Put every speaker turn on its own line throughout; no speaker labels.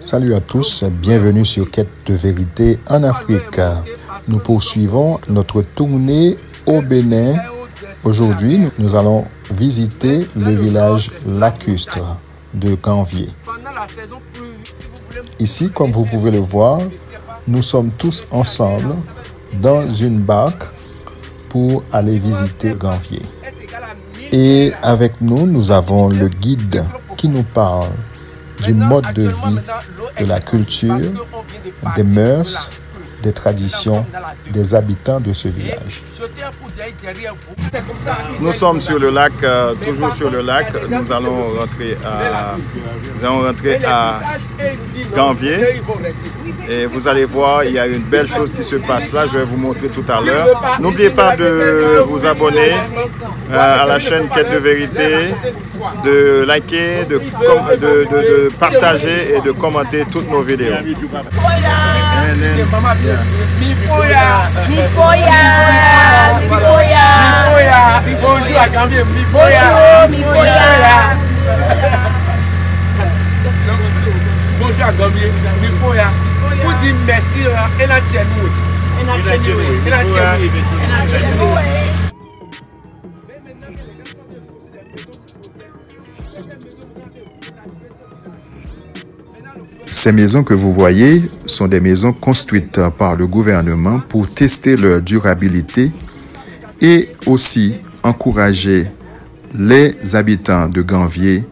Salut à tous, bienvenue sur Quête de vérité en Afrique. Nous poursuivons notre tournée au Bénin. Aujourd'hui, nous allons visiter le village lacustre de Ganvié. Ici, comme vous pouvez le voir, nous sommes tous ensemble dans une barque pour aller visiter Ganvié. Et avec nous, nous avons le guide qui nous parle du mode de vie, de la culture, des mœurs, des traditions des habitants de ce village.
Nous sommes sur le lac, toujours sur le lac. Nous allons rentrer à Ganvié. Et vous allez voir, il y a une belle chose qui se passe là. Je vais vous montrer tout à l'heure. N'oubliez pas de vous abonner à la chaîne Quête de vérité, de liker, de partager et de commenter toutes nos vidéos.
Bonjour à Ganvié. Bonjour à Ganvié. Pour dire merci et la tienne.
Ces maisons que vous voyez sont des maisons construites par le gouvernement pour tester leur durabilité et aussi encourager les habitants de Ganvié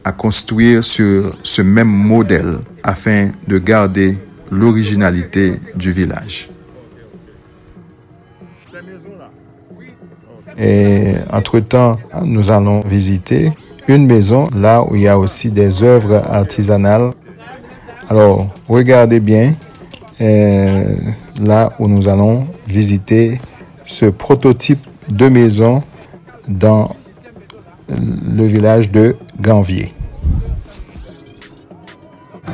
à construire sur ce même modèle afin de garder l'originalité du village. Et entre-temps, nous allons visiter une maison là où il y a aussi des œuvres artisanales. Alors, regardez bien là où nous allons visiter ce prototype de maison dans le village de Ganvié.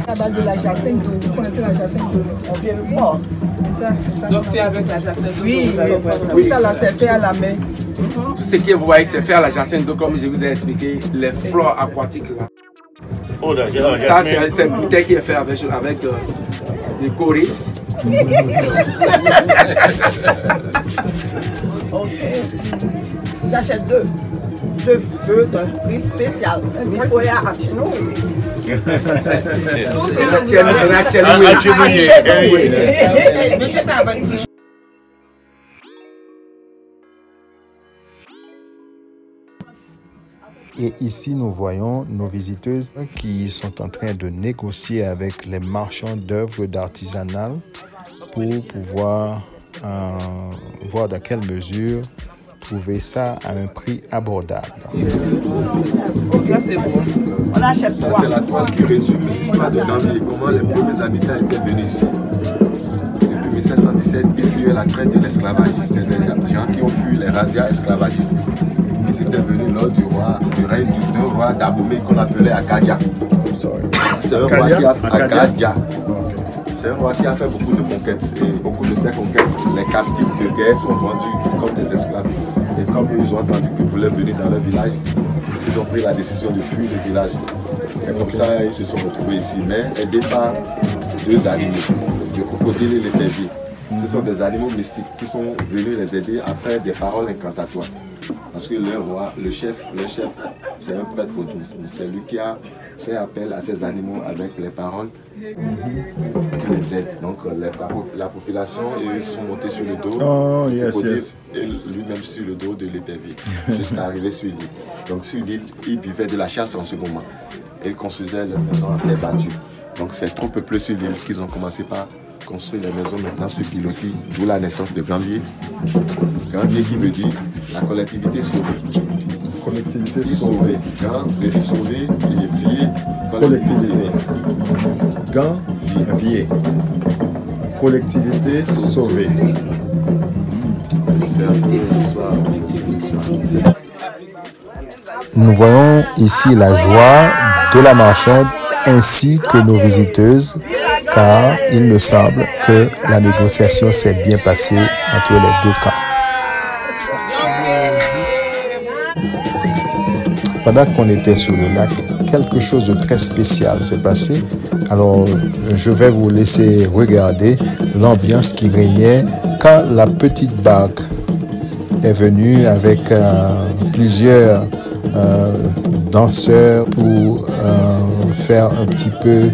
La base de la jacinthe d'eau, vous connaissez la jacinthe d'eau? On vient le voir.
Donc c'est avec la jacinthe d'eau.
Oui, tout ça là c'est fait à la main.
Tout ce que vous voyez c'est fait à la jacinthe d'eau comme je vous ai expliqué, les fleurs aquatiques là. Ça c'est une bouteille qui est faite avec des corées.
Ok. J'achète deux feux d'un prix spécial. Il faut y aller à Chino.
Et ici, nous voyons nos visiteuses qui sont en train de négocier avec les marchands d'œuvres d'artisanat pour pouvoir voir dans quelle mesure trouver ça à un prix abordable.
Ça, c'est bon. On achète trois.
C'est la toile qui résume l'histoire de Ganvié, comment les premiers habitants étaient venus ici. Depuis 1717, ils fuyaient la traite de l'esclavage. C'est des gens qui ont fui les razzias esclavagistes. Ils étaient venus lors du règne du roi d'Abomey qu'on appelait Akadia. C'est un roi qui a fait Akadia. C'est un roi qui a fait beaucoup de conquêtes. Et beaucoup de ces conquêtes, les captifs de guerre sont vendus comme des esclaves. Et comme ils ont entendu qu'ils voulaient venir dans leur village, ils ont pris la décision de fuir le village. C'est comme ça qu'ils se sont retrouvés ici, mais aidés par deux animaux, le crocodile et l'épervier. Ce sont des animaux mystiques qui sont venus les aider après des paroles incantatoires. Parce que le roi, le chef, c'est un prêtre vaudou. C'est lui qui a fait appel à ces animaux avec les paroles qui les aident. Donc la population, ils sont montés sur le dos et lui-même sur le dos de l'épervier, jusqu'à arriver sur l'île. Donc sur l'île, ils vivaient de la chasse en ce moment. Et ils construisaient leurs maisons à terre battue. Donc c'est trop peuplé sur l'île qu'ils ont commencé par construire les maisons maintenant sur pilotis, d'où la naissance de Ganvié. Ganvié qui veut dire la collectivité sauvée.
Collectivité sauvée.
Gand, Berry sauvé et Vier.
Collectivité. Ganvier. Collectivité sauvée.
Nous voyons ici la joie de la marchande ainsi que nos visiteuses, car il me semble que la négociation s'est bien passée entre les deux camps. Pendant qu'on était sur le lac, quelque chose de très spécial s'est passé. Alors, je vais vous laisser regarder l'ambiance qui régnait quand la petite barque est venue avec plusieurs danseurs pour faire un petit peu,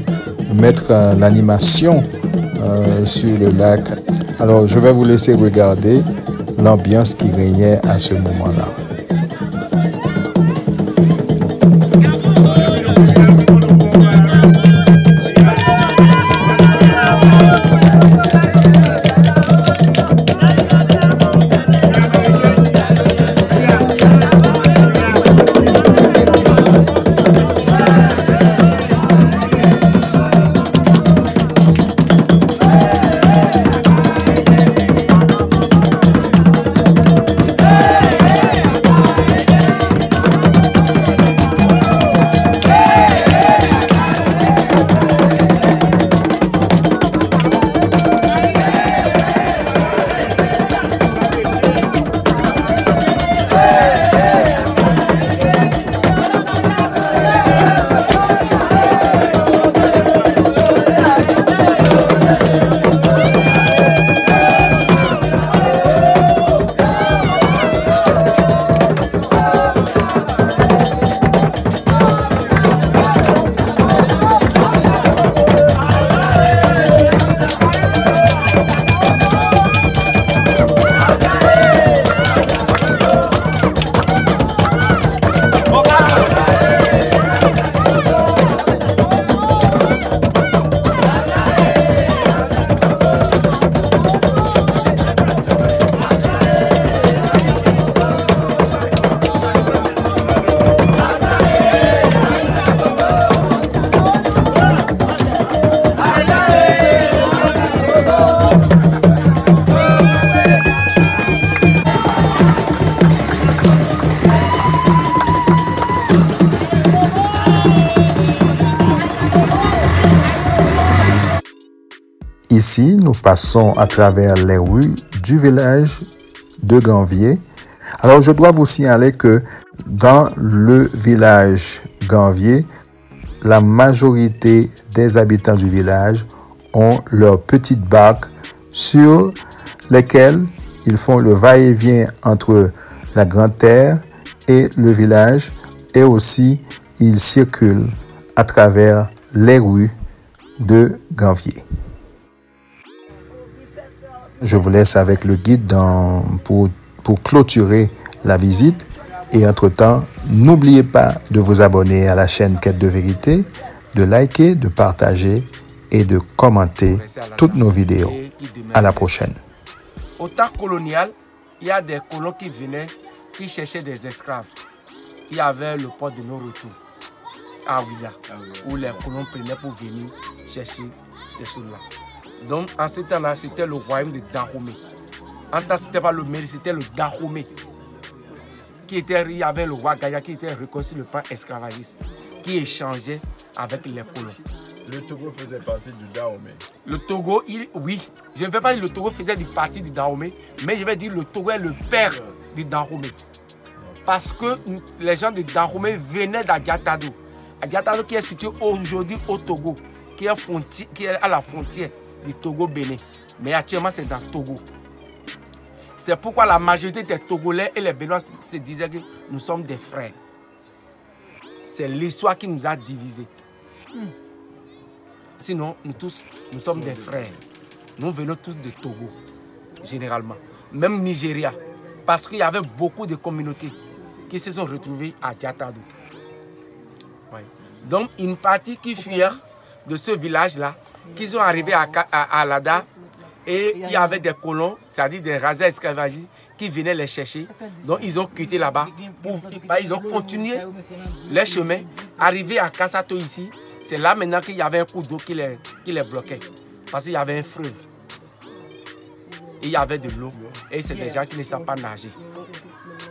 mettre l'animation sur le lac. Alors, je vais vous laisser regarder l'ambiance qui régnait à ce moment-là. Ici, nous passons à travers les rues du village de Ganvier. Alors, je dois vous signaler que dans le village Ganvier, la majorité des habitants du village ont leur petite barque sur lesquelles ils font le va-et-vient entre la Grande Terre et le village, et aussi ils circulent à travers les rues de Ganvier. Je vous laisse avec le guide pour clôturer la visite. Et entre-temps, n'oubliez pas de vous abonner à la chaîne Quête de Vérité, de liker, de partager et de commenter toutes nos vidéos. À la prochaine.
Au temps colonial, il y a des colons qui venaient, qui cherchaient des esclaves. Il y avait le port de non-retour à Ouida, où les colons prenaient pour venir chercher des choses là. Donc, en ce temps-là, c'était le royaume de Dahomey. En ce temps, ce n'était pas le Mali, c'était le Dahomey. Il y avait le roi Gaïa qui était reconnu le plan esclavagiste, qui échangeait avec les colons.
Le Togo faisait partie du Dahomey.
Le Togo, oui. Je ne vais pas dire que le Togo faisait partie du Dahomey, mais je vais dire que le Togo est le père du Dahomey. Parce que les gens du Dahomey venaient d'Adiatado. Adiatado qui est situé aujourd'hui au Togo, qui est à la frontière du Togo-Bénin. Mais actuellement, c'est dans le Togo. C'est pourquoi la majorité des Togolais et les Béninois se disaient que nous sommes des frères. C'est l'histoire qui nous a divisés. Sinon, nous sommes des frères. Nous venons tous de Togo, généralement. Même Nigeria. Parce qu'il y avait beaucoup de communautés qui se sont retrouvées à Diatado. Ouais. Donc, une partie qui fuyait de ce village-là, qui sont arrivés à Alada, Et il y avait des colons, c'est-à-dire des razzias esclavagistes qui venaient les chercher. Donc ils ont quitté là-bas. Ils ont continué leur chemin. Arrivé à Kassato ici, c'est là maintenant qu'il y avait un cours d'eau qui les bloquait. Parce qu'il y avait un fleuve. Il y avait de l'eau. Et c'est des gens qui ne savent pas nager.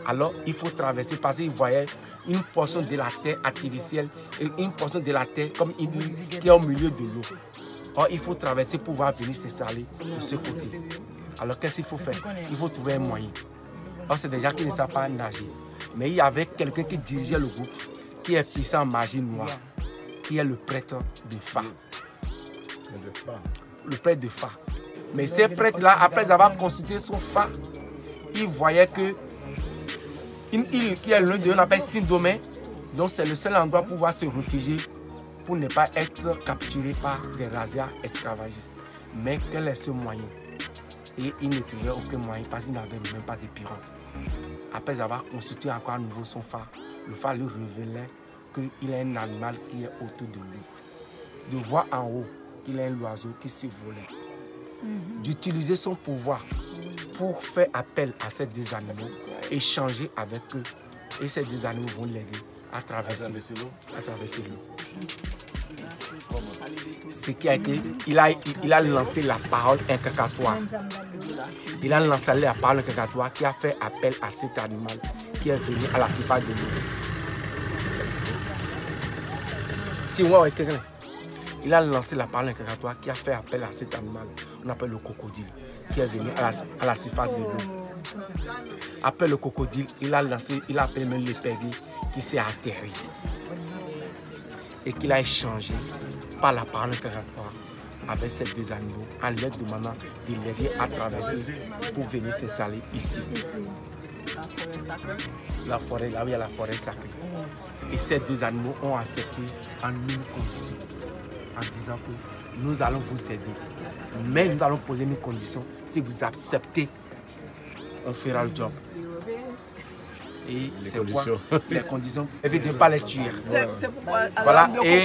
Alors il faut traverser parce qu'ils voyaient une portion de la terre artificielle et une portion de la terre comme qui est au milieu de l'eau. Or, il faut traverser pour pouvoir venir s'installer de ce côté. Alors, qu'est-ce qu'il faut faire? Il faut trouver un moyen. Or, c'est des gens qui ne savent pas nager. Mais il y avait quelqu'un qui dirigeait le groupe, qui est puissant en magie noire, qui est le prêtre de Fa. Le prêtre de Fa. Mais ces prêtres-là, après avoir consulté son Fa, ils voyaient que une île qui est le nom de, on appelle Saint-Domingue, donc c'est le seul endroit pour pouvoir se réfugier pour ne pas être capturé par des razzias esclavagistes. Mais quel est ce moyen? Et il ne trouvait aucun moyen parce qu'il n'avait même pas de pirogue. Après avoir consulté encore à nouveau son phare, le phare lui révélait qu'il a un animal qui est autour de lui. De voir en haut qu'il a un oiseau qui se volait. D'utiliser son pouvoir pour faire appel à ces deux animaux, échanger avec eux. Et ces deux animaux vont l'aider à traverser l'eau. Ce qui a été, il a lancé la parole incantatoire. Il a lancé la parole incantatoire qui a fait appel à cet animal qui est venu à la surface de l'eau. Il a lancé la parole incantatoire qui a fait appel à cet animal, on appelle le crocodile, qui est venu à la surface de l'eau. Après le crocodile, il a appelé même l'épervier qui s'est atterri et qu'il a échangé par la parole incantatoire avec ces deux animaux en leur demandant de l'aider à traverser pour venir s'installer ici. La forêt, là où il y a la forêt sacrée. Et ces deux animaux ont accepté en une condition, en disant que nous allons vous aider, mais nous allons poser une condition. Si vous acceptez, on fera le job. Et c'est quoi les conditions? Ils ne viennent pas les tuer. Voilà. Et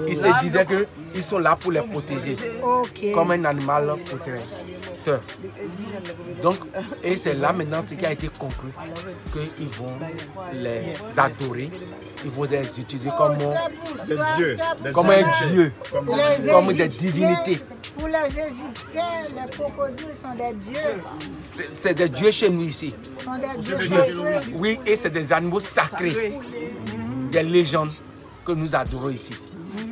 ils se disaient qu'ils sont là pour les protéger, comme un animal protecteur. Donc, et c'est là maintenant ce qui a été conclu, qu'ils vont les adorer, ils vont les utiliser comme un dieu, comme des divinités.
Pour les Égyptiens, les crocodiles sont des dieux.
C'est des dieux chez nous ici.
Sont des dieux sacrés.
Oui, et c'est des animaux sacrés, des légendes que nous adorons ici.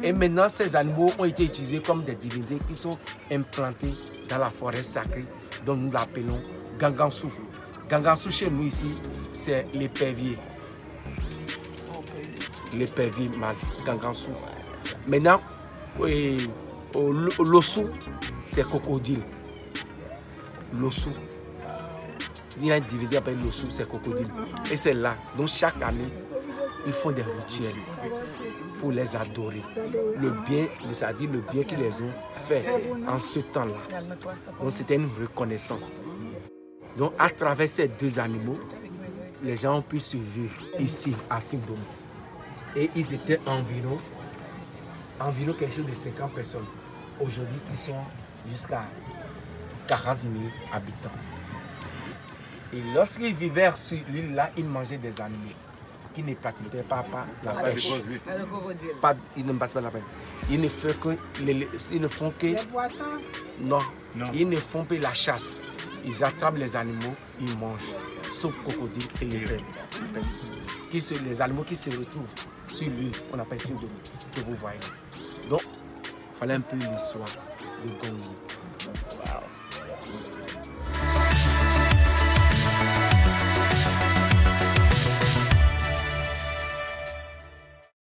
Et maintenant, ces animaux ont été utilisés comme des divinités qui sont implantés dans la forêt sacrée, dont nous l'appelons Gangansou. Gangansou chez nous ici, c'est l'épervier. L'épervier mâle, Gangansou. Maintenant, l'ossou, c'est crocodile. L'ossou. Il y a une divinité appelée l'ossou, c'est crocodile. Et c'est là. Donc chaque année, ils font des rituels pour les adorer. Le bien, c'est-à-dire le bien qu'ils les ont fait en ce temps-là. Donc c'était une reconnaissance. Donc à travers ces deux animaux, les gens ont pu survivre ici à Saint-Domingue. Et ils étaient environ quelque chose de 50 personnes. Aujourd'hui, ils sont jusqu'à 40 000 habitants. Et lorsqu'ils vivaient sur l'île là, ils mangeaient des animaux qui ne pratiquaient pas la pêche. Ils ne battent pas la pêche. Ils ne font que non. Ils ne font que la chasse. Ils attrapent les animaux, ils mangent, sauf crocodile et les rêves. Les animaux qui se retrouvent sur l'île, on appelle Saint-Domingue, que vous voyez. Donc, il fallait un peu l'histoire de Gongui. Wow.